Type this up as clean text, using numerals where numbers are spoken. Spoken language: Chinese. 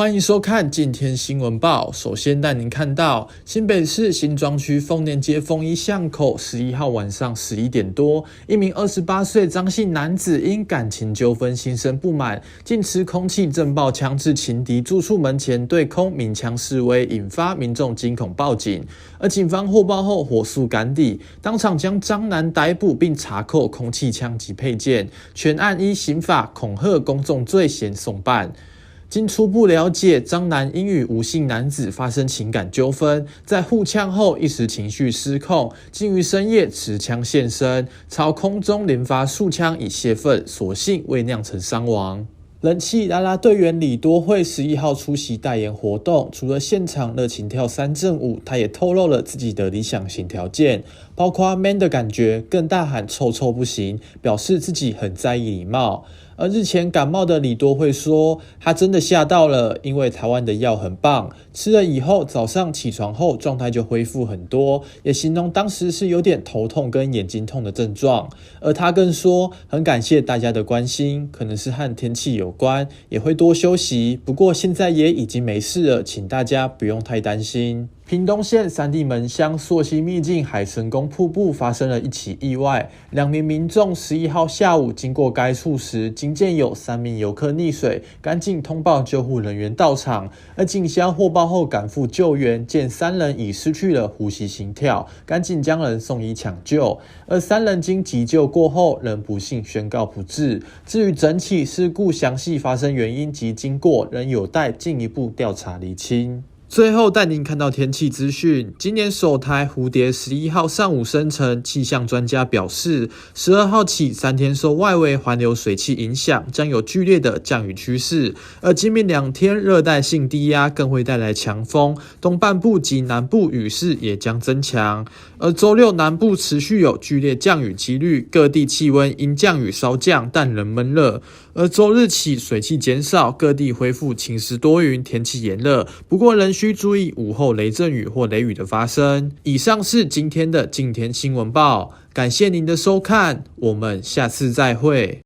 欢迎收看今天新闻报。首先带您看到新北市新庄区丰年街丰一巷口11号晚上11点多，一名28岁张姓男子因感情纠纷心生不满，竟持空气震爆枪至情敌住处门前对空鸣枪示威，引发民众惊恐报警。而警方获报后火速赶抵，当场将张男逮捕并查扣空气枪及配件，全案依刑法恐吓公众罪嫌送办。经初步了解，张男因与吴姓男子发生情感纠纷，在互呛后一时情绪失控，竟于深夜持枪现身，朝空中连发数枪以泄愤，所幸未酿成伤亡。人气啦啦队员李多慧11号出席代言活动，除了现场热情跳3正舞，他也透露了自己的理想型条件，包括 man 的感觉，更大喊臭臭不行，表示自己很在意礼貌。而日前感冒的李多慧说，他真的吓到了，因为台湾的药很棒，吃了以后早上起床后状态就恢复很多，也形容当时是有点头痛跟眼睛痛的症状。而他更说，很感谢大家的关心，可能是和天气有关，也会多休息，不过现在也已经没事了，请大家不用太担心。屏东县三地门乡溯溪秘境海神宫瀑布发生了一起意外，2名民众11号下午经过该处时，惊见有3名游客溺水，赶紧通报救护人员到场，而警消获报后赶赴救援，见3人已失去了呼吸心跳，赶紧将人送医抢救，而3人经急救过后仍不幸宣告不治。至于整起事故详细发生原因及经过，仍有待进一步调查厘清。最后带您看到天气资讯，今年首台蝴蝶11号上午生成，气象专家表示12号起3天受外围环流水汽影响，将有剧烈的降雨趋势，而今明2天热带性低压更会带来强风，东半部及南部雨势也将增强，而周六南部持续有剧烈降雨几率，各地气温因降雨稍降，但仍闷热，而周日起水汽减少，各地恢复晴时多云，天气炎热，不过仍需注意午后雷阵雨或雷雨的发生。以上是今天的今天新闻报，感谢您的收看，我们下次再会。